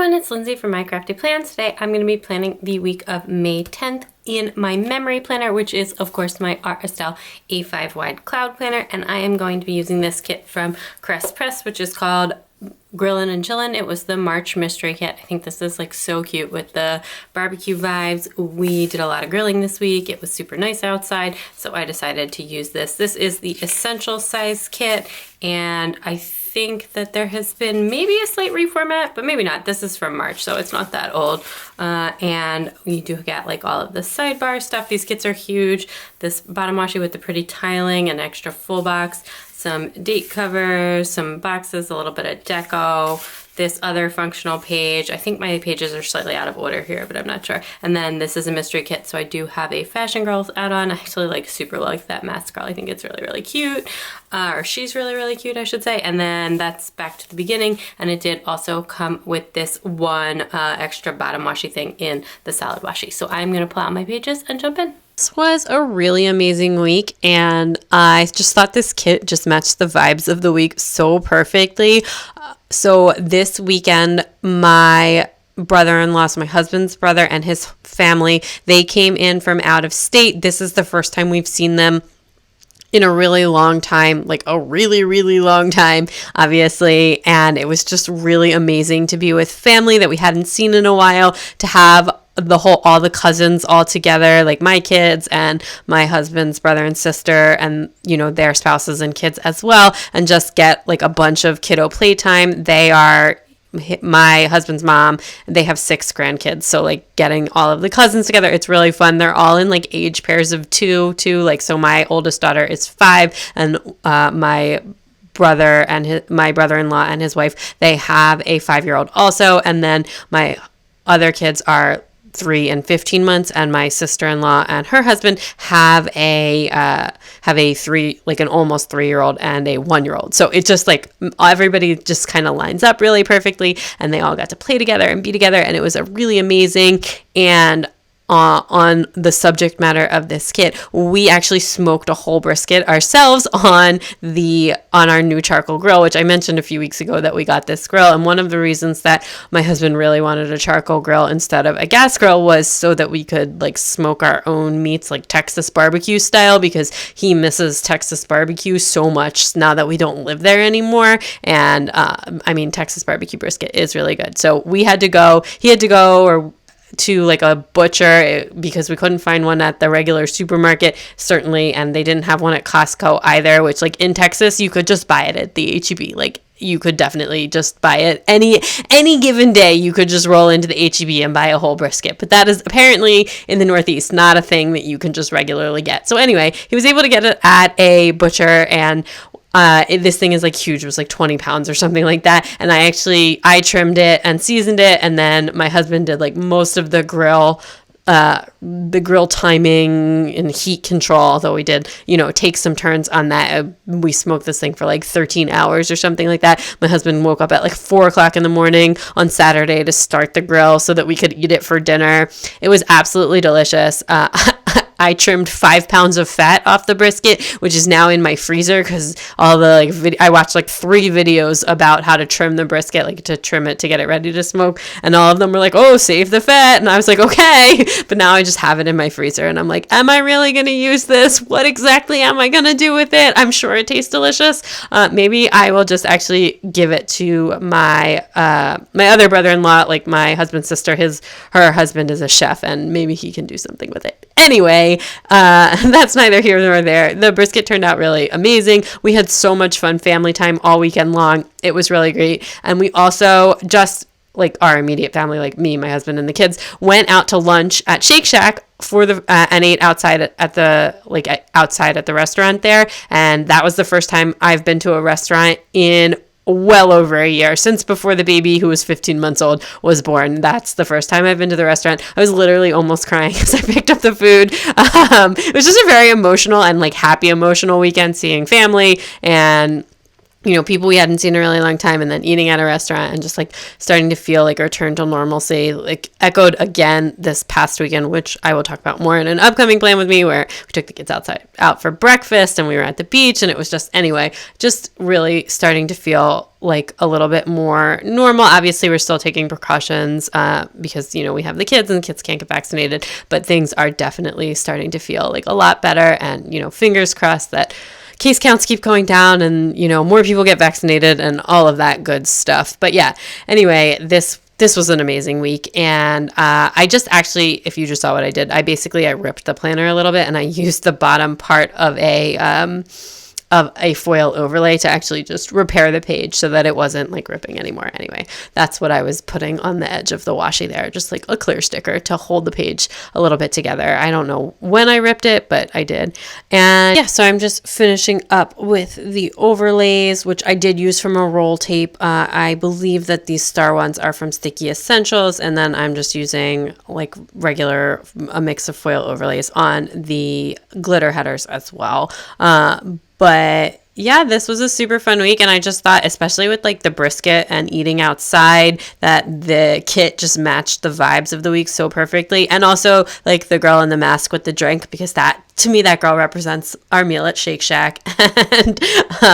everyone, it's Lindsay from My Crafty Plans. Today I'm going to be planning the week of May 10th in my memory planner, which is of course my Aura Estelle A5 wide cloud planner, and I am going to be using this kit from Crest Press, which is called Grillin Chillin. It was the March Mystery kit. I think this is like so cute with the barbecue vibes. We did a lot of grilling this week. It was super nice outside, so I decided to use this. This is the essential size kit, and I think that there has been maybe a slight reformat, but maybe not. This is from March, so it's not that old. And we do get like all of the sidebar stuff. These kits are huge. This bottom washi with the pretty tiling, an extra full box, some date covers, some boxes, a little bit of deco, this other functional page. I think my pages are slightly out of order here, but I'm not sure. And then this is a mystery kit, so I do have a Fashion Girls add-on. I actually super like that mask girl. I think it's really, really cute. Or she's really, really cute, I should say. And then that's back to the beginning, and it did also come with this one extra bottom washi thing in the solid washi. So I'm gonna pull out my pages and jump in. This was a really amazing week, and I just thought this kit just matched the vibes of the week so perfectly. So this weekend, my brother-in-law, so my husband's brother and his family, they came in from out of state. This is the first time we've seen them in a really long time, like a really, really long time, obviously. And it was just really amazing to be with family that we hadn't seen in a while, to have all the cousins all together, like my kids and my husband's brother and sister, and their spouses and kids as well, and just get like a bunch of kiddo playtime. They are my husband's mom, they have 6 grandkids, so like getting all of the cousins together, it's really fun. They're all in like age pairs of two, like, so my oldest daughter is 5, and my brother-in-law and his wife, they have a 5-year-old also, and then my other kids are 3 and 15 months, and my sister-in-law and her husband have a an almost 3-year-old and a 1-year-old. So it's just like everybody just kind of lines up really perfectly, and they all got to play together and be together, and it was a really amazing. And on the subject matter of this kit, we actually smoked a whole brisket ourselves on our new charcoal grill, which I mentioned a few weeks ago that we got this grill. And one of the reasons that my husband really wanted a charcoal grill instead of a gas grill was so that we could like smoke our own meats, like Texas barbecue style, because he misses Texas barbecue so much now that we don't live there anymore. And Texas barbecue brisket is really good. So he had to go to like a butcher because we couldn't find one at the regular supermarket, certainly, and they didn't have one at Costco either, which like in Texas you could just buy it at the HEB. Like you could definitely just buy it any given day. You could just roll into the HEB and buy a whole brisket, but that is apparently in the Northeast not a thing that you can just regularly get. So anyway, he was able to get it at a butcher, and this thing is like huge. It was like 20 pounds or something like that. And I trimmed it and seasoned it. And then my husband did like most of the grill timing and heat control, although we did, take some turns on that. We smoked this thing for like 13 hours or something like that. My husband woke up at like 4:00 in the morning on Saturday to start the grill so that we could eat it for dinner. It was absolutely delicious. I trimmed 5 pounds of fat off the brisket, which is now in my freezer because all the I watched like 3 videos about how to trim the brisket, like to trim it to get it ready to smoke, and all of them were like, "Oh, save the fat," and I was like, "Okay," but now I just have it in my freezer, and I'm like, "Am I really gonna use this? What exactly am I gonna do with it? I'm sure it tastes delicious. Maybe I will just actually give it to my other brother-in-law, like my husband's sister. Her husband is a chef, and maybe he can do something with it." Anyway, that's neither here nor there. The brisket turned out really amazing. We had so much fun family time all weekend long. It was really great. And we also just, like our immediate family, like me, my husband, and the kids, went out to lunch at Shake Shack and ate outside at the restaurant there. And that was the first time I've been to a restaurant in well over a year, since before the baby, who was 15 months old, was born. That's the first time I've been to the restaurant. I was literally almost crying as I picked up the food. It was just a very emotional and like happy emotional weekend, seeing family and people we hadn't seen in a really long time, and then eating at a restaurant and just like starting to feel like a return to normalcy, like echoed again this past weekend, which I will talk about more in an upcoming plan with me, where we took the kids out for breakfast and we were at the beach, and it was just really starting to feel like a little bit more normal. Obviously, we're still taking precautions because, we have the kids and the kids can't get vaccinated, but things are definitely starting to feel like a lot better, and, fingers crossed that case counts keep going down and, more people get vaccinated and all of that good stuff. But yeah, anyway, this was an amazing week. And I just actually, if you just saw what I did, I ripped the planner a little bit and I used the bottom part of a foil overlay to actually just repair the page so that it wasn't like ripping anymore. Anyway, that's what I was putting on the edge of the washi there, just like a clear sticker to hold the page a little bit together. I don't know when I ripped it, but I did. And yeah, so I'm just finishing up with the overlays, which I did use from a roll tape. I believe that these star ones are from Sticky Essentials, and then I'm just using like a mix of foil overlays on the glitter headers as well. But yeah, this was a super fun week, and I just thought, especially with like the brisket and eating outside, that the kit just matched the vibes of the week so perfectly. And also like the girl in the mask with the drink, because to me, that girl represents our meal at Shake Shack, and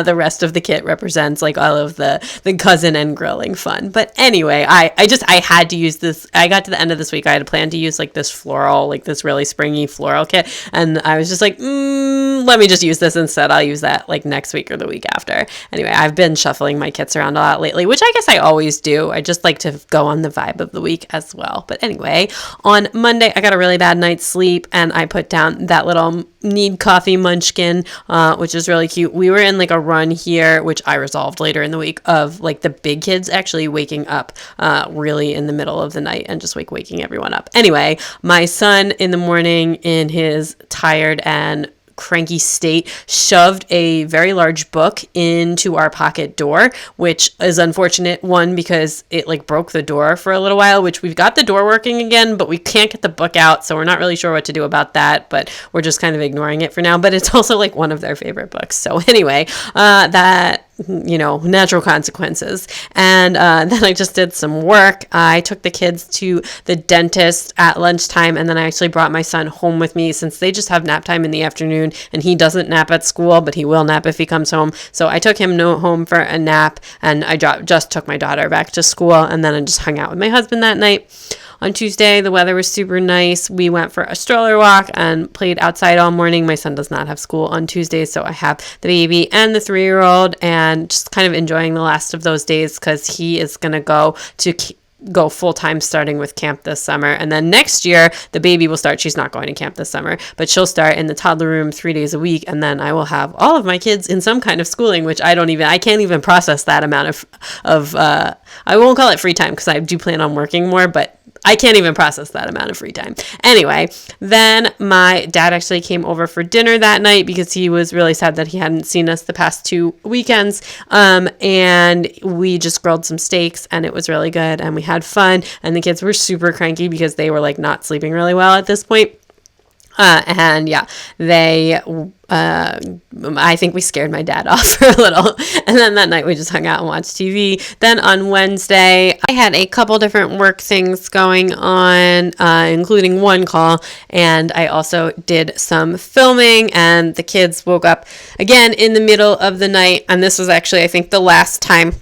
the rest of the kit represents like all of the cousin and grilling fun. But anyway, I had to use this. I got to the end of this week, I had planned to use like this floral, like this really springy floral kit, and I was just like, let me just use this instead. I'll use that like next week or the week after. Anyway, I've been shuffling my kits around a lot lately, which I guess I always do. I just like to go on the vibe of the week as well. But anyway, on Monday, I got a really bad night's sleep, and I put down that little Need Coffee munchkin, which is really cute. We were in like a run here, which I resolved later in the week, of like the big kids actually waking up really in the middle of the night and just waking everyone up. Anyway, my son in the morning, in his tired and cranky state, shoved a very large book into our pocket door, which is unfortunate, one, because it like broke the door for a little while, which we've got the door working again, but we can't get the book out, so we're not really sure what to do about that, but we're just kind of ignoring it for now. But it's also like one of their favorite books, so anyway, that natural consequences. And then I just did some work. I took the kids to the dentist at lunchtime, and then I actually brought my son home with me, since they just have nap time in the afternoon, and he doesn't nap at school, but he will nap if he comes home. So I took him home for a nap, and I just took my daughter back to school, and then I just hung out with my husband that night. On Tuesday, the weather was super nice. We went for a stroller walk and played outside all morning. My son does not have school on Tuesdays, so I have the baby and the 3-year-old, and just kind of enjoying the last of those days, because he is going to go full-time starting with camp this summer. And then next year, the baby will start. She's not going to camp this summer, but she'll start in the toddler room 3 days a week. And then I will have all of my kids in some kind of schooling, which I can't even process that amount of I won't call it free time, because I do plan on working more, but I can't even process that amount of free time. Anyway, then my dad actually came over for dinner that night, because he was really sad that he hadn't seen us the past 2 weekends. And we just grilled some steaks, and it was really good, and we had fun. And the kids were super cranky because they were like not sleeping really well at this point. And yeah, I think we scared my dad off for a little, and then that night we just hung out and watched TV. Then on Wednesday, I had a couple different work things going on, including one call, and I also did some filming, and the kids woke up again in the middle of the night, and this was actually, I think, the last time.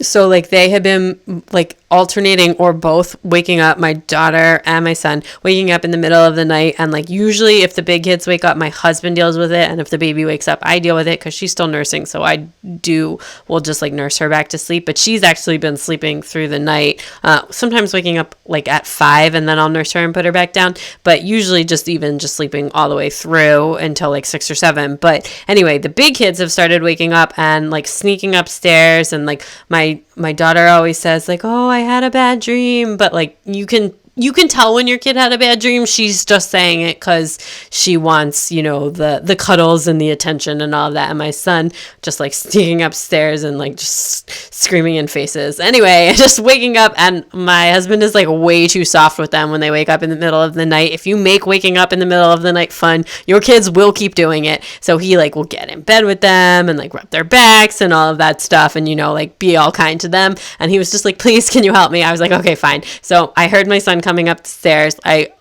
So like they had been like alternating or both waking up, my daughter and my son waking up in the middle of the night. And like usually if the big kids wake up, my husband deals with it, and if the baby wakes up, I deal with it, because she's still nursing, so we'll just like nurse her back to sleep. But she's actually been sleeping through the night, sometimes waking up like at 5, and then I'll nurse her and put her back down, but usually just sleeping all the way through until like 6 or 7. But anyway, the big kids have started waking up and like sneaking upstairs, and like my daughter always says like, oh, I had a bad dream, but like you can you can tell when your kid had a bad dream. She's just saying it because she wants, the cuddles and the attention and all of that. And my son just like sneaking upstairs and like just screaming in faces. Anyway, just waking up, and my husband is like way too soft with them when they wake up in the middle of the night. If you make waking up in the middle of the night fun, your kids will keep doing it. So he like will get in bed with them and like rub their backs and all of that stuff, and like be all kind to them. And he was just like, please, can you help me? I was like, okay, fine. So I heard my son coming up the stairs. I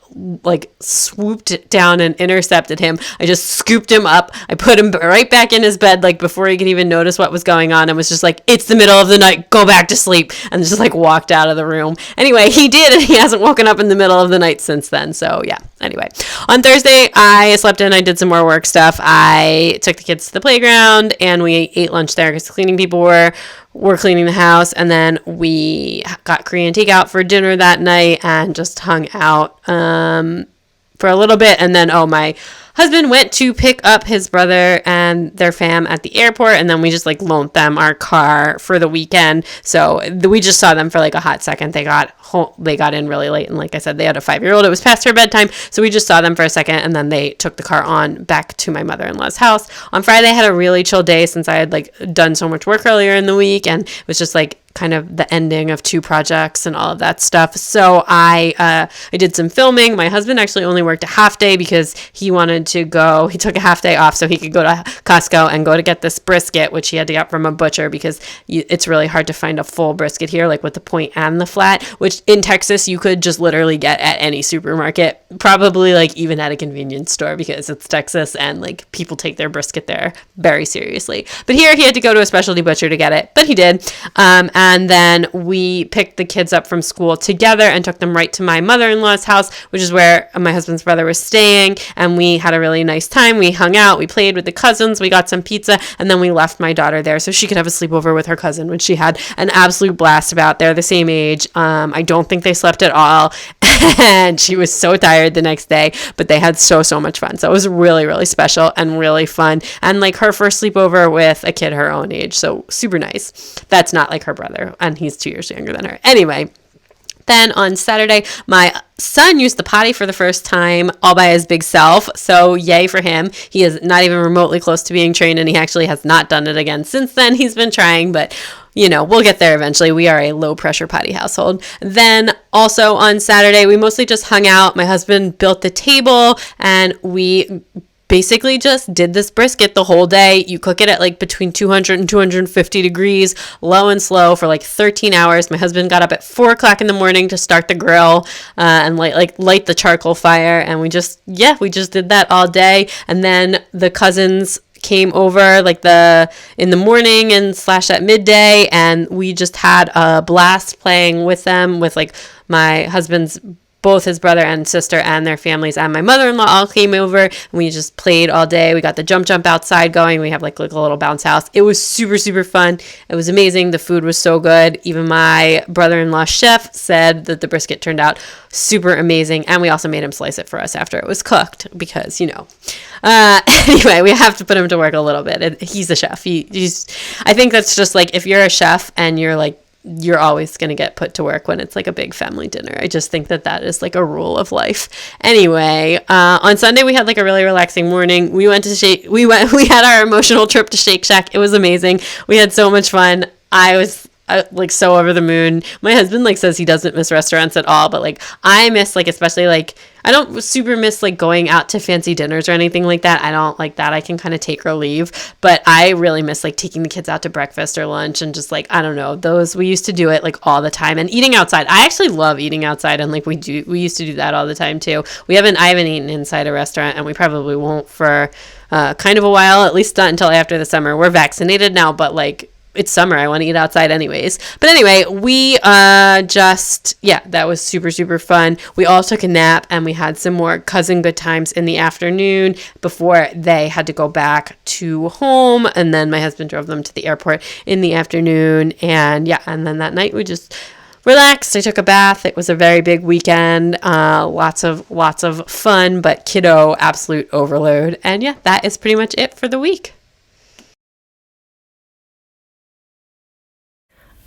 like swooped down and intercepted him. I just scooped him up. I put him right back in his bed, like before he could even notice what was going on, and was just like, it's the middle of the night, go back to sleep, and just like walked out of the room. Anyway, he did, and he hasn't woken up in the middle of the night since then. So yeah, anyway, on Thursday I slept in. I did some more work stuff. I took the kids to the playground and we ate lunch there because the cleaning people were cleaning the house, and then we got Korean takeout for dinner that night and just hung out for a little bit. And then my husband went to pick up his brother and their fam at the airport, and then we just like loaned them our car for the weekend. So we just saw them for like a hot second. They got in really late, and like I said, they had a 5-year-old. It was past her bedtime, so we just saw them for a second, and then they took the car on back to my mother-in-law's house. On Friday, I had a really chill day since I had like done so much work earlier in the week, and it was just like kind of the ending of 2 projects and all of that stuff. So I did some filming. My husband actually only worked a half day because he took a half day off so he could go to Costco and go to get this brisket, which he had to get from a butcher because it's really hard to find a full brisket here, like with the point and the flat, which in Texas you could just literally get at any supermarket, probably like even at a convenience store, because it's Texas and like people take their brisket there very seriously. But here he had to go to a specialty butcher to get it, but he did. And then we picked the kids up from school together and took them right to my mother-in-law's house, which is where my husband's brother was staying. And we had a really nice time. We hung out, we played with the cousins, we got some pizza, and then we left my daughter there so she could have a sleepover with her cousin, which she had an absolute blast about. They're the same age. I don't think they slept at all. And she was so tired the next day, but they had so much fun. So it was really, really special and really fun. And like her first sleepover with a kid her own age. So super nice. That's not like her brother, and he's 2 years younger than her. Anyway, then on Saturday, my son used the potty for the first time all by his big self. So yay for him. He is not even remotely close to being trained, and he actually has not done it again since then. He's been trying, but we'll get there eventually. We are a low pressure potty household. Then also on Saturday, we mostly just hung out. My husband built the table, and we basically just did this brisket the whole day. You cook it at like between 200 and 250 degrees, low and slow, for like 13 hours. My husband got up at 4 o'clock in the morning to start the grill and light the charcoal fire. And we just did that all day. And then the cousins came over in the morning and / at midday, and we just had a blast playing with them, with like my husband's both his brother and sister and their families and my mother-in-law all came over, and we just played all day. We got the jump outside going. We have like a little bounce house. It was super fun. It was amazing. The food was so good. Even my brother-in-law chef said that the brisket turned out super amazing, and we also made him slice it for us after it was cooked because anyway, we have to put him to work a little bit. He's a chef. I think that's just like, if you're a chef and you're always going to get put to work when it's like a big family dinner. I just think that is like a rule of life. Anyway, on Sunday we had like a really relaxing morning. We had our emotional trip to Shake Shack. It was amazing. We had so much fun. I was like so over the moon. My husband like says he doesn't miss restaurants at all, but like I miss like, especially like, I don't super miss like going out to fancy dinners or anything like that. I don't like that. I can kind of take or leave, but I really miss like taking the kids out to breakfast or lunch, and just like, I don't know, we used to do it like all the time. And eating outside, I actually love eating outside, and like we used to do that all the time too. I haven't eaten inside a restaurant, and we probably won't for kind of a while, at least not until after the summer. We're vaccinated now, but like, it's summer. I want to eat outside anyways. But anyway, we that was super fun. We all took a nap, and we had some more cousin good times in the afternoon before they had to go back to home. And then my husband drove them to the airport in the afternoon. And and then that night we just relaxed. I took a bath. It was a very big weekend. Lots of fun, but kiddo absolute overload. And that is pretty much it for the week.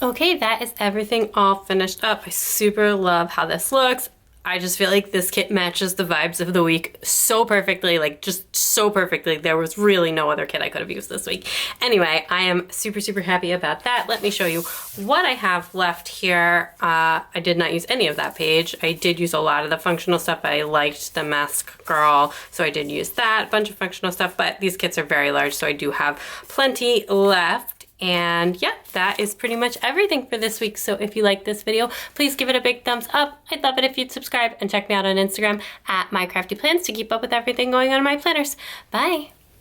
Okay, that is everything all finished up. I super love how this looks. I just feel like this kit matches the vibes of the week so perfectly, like just so perfectly. There was really no other kit I could have used this week. Anyway, I am super, super happy about that. Let me show you what I have left here. I did not use any of that page. I did use a lot of the functional stuff. I liked the Mask Girl, so I did use that. A bunch of functional stuff, but these kits are very large, so I do have plenty left. And yeah, that is pretty much everything for this week. So if you like this video, please give it a big thumbs up. I'd love it if you'd subscribe and check me out on Instagram at mycraftyplans to keep up with everything going on in my planners. Bye.